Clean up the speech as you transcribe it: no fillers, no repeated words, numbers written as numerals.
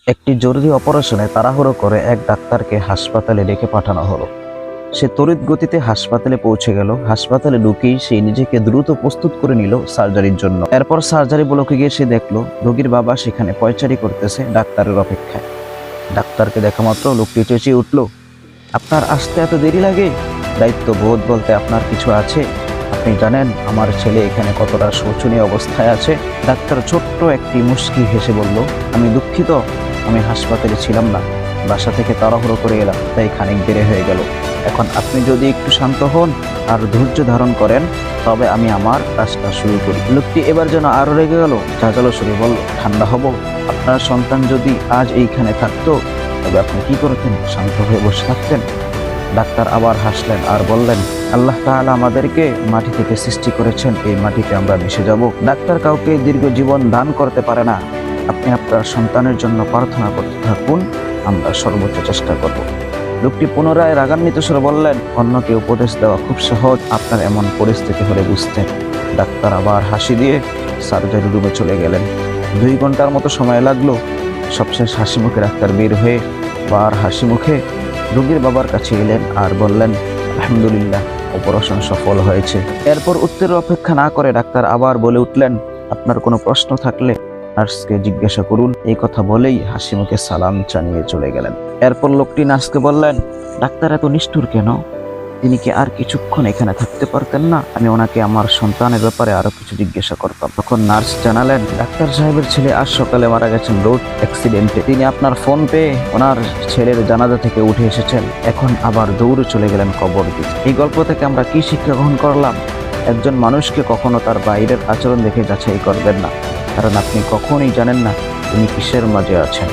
একটি জরুরি অপারেশনে তাড়াহুড়ো করে এক ডাক্তারকে হাসপাতালে ডেকে পাঠানো হলো। সে তড়িৎ গতিতে হাসপাতালে পৌঁছে গেল। হাসপাতালে ঢুকেই সে নিজেকে দ্রুত প্রস্তুত করে নিল সার্জারির জন্য। এরপর সার্জারি ব্লকে গিয়ে সে দেখলো রোগীর বাবা সেখানে পয়চারি করতেছে ডাক্তারের অপেক্ষায়। ডাক্তারকে দেখা মাত্র লোকটি চেঁচিয়ে উঠল, আপনার আসতে এত দেরি লাগে? দায়িত্ববোধ বলতে আপনার কিছু আছে? আপনি জানেন আমার ছেলে এখানে কতটা শোচনীয় অবস্থায় আছে? ডাক্তার ছোট্ট একটি মুচকি হেসে বলল, আমি দুঃখিত, আমি হাসপাতালে ছিলাম না, বাসা থেকে তাড়াহুড়ো করে এলাম, তাই খানিক দেরি হয়ে গেল। এখন আপনি যদি একটু শান্ত হন আর ধৈর্য ধারণ করেন তবে আমি আমার কাজটা শুরু করি। লোকটি এবার যেন আরো রেগে গেল, ঝাঁঝালো সুরে বলল, ঠান্ডা হব? আপনার সন্তান যদি আজ এইখানে থাকতো তবে আপনি কি করতেন? শান্ত হয়ে বসে থাকতেন? ডাক্তার আবার হাসলেন আর বললেন, আল্লাহ তাআলা আমাদেরকে মাটি থেকে সৃষ্টি করেছেন, এই মাটিতে আমরা মিশে যাব। ডাক্তার কাউকে দীর্ঘ জীবন দান করতে পারে না। আপনি আপনার সন্তানের জন্য প্রার্থনা করতে থাকুন, আমরা সর্বোচ্চ চেষ্টা করব। লোকটি পুনরায় রাগান্বিত স্বরে বললেন, অন্যকে উপদেশ দেওয়া খুব সহজ, আপনার এমন পরিস্থিতি হলে বুঝতেন। ডাক্তার আবার হাসি দিয়ে সার্জারি রুমে চলে গেলেন। 2 ঘন্টার মতো সময় লাগলো। সবশেষ হাসি মুখে ডাক্তার বের হয়ে আবার হাসি মুখে রোগীর বাবার কাছে এলেন আর বললেন, আলহামদুলিল্লাহ, অপারেশন সফল হয়েছে। এরপর উত্তরের অপেক্ষা না করে ডাক্তার আবার বলে উঠলেন, আপনার কোনো প্রশ্ন থাকলে নার্সকে জিজ্ঞাসা করুন। এই কথা বলেই হাসি মুখে সালাম জানিয়ে চলে গেলেন। এরপর লোকটি নার্সকে বললেন, ডাক্তার এত নিষ্ঠুর কেন? তিনি কি আর কিছুক্ষণ এখানে থাকতে পারতেন না? আমি ওনাকে আমার সন্তানের ব্যাপারে আরো কিছু জিজ্ঞাসা করতাম। তখন নার্স জানালেন, ডাক্তার সাহেবের ছেলে আজ সকালে মারা গেছেন রোড অ্যাক্সিডেন্টে। তিনি আপনার ফোন পেয়ে ওনার ছেলের জানাজা থেকে উঠে এসেছেন, এখন আবার দৌড়ে চলে গেলেন কবর দিতে। এই গল্প থেকে আমরা কি শিক্ষা গ্রহণ করলাম? একজন মানুষকে কখনো তার বাইরের আচরণ দেখে যাচাই করবেন না, কারণ আপনি কখনোই জানেন না তিনি কিসের মাঝে আছেন।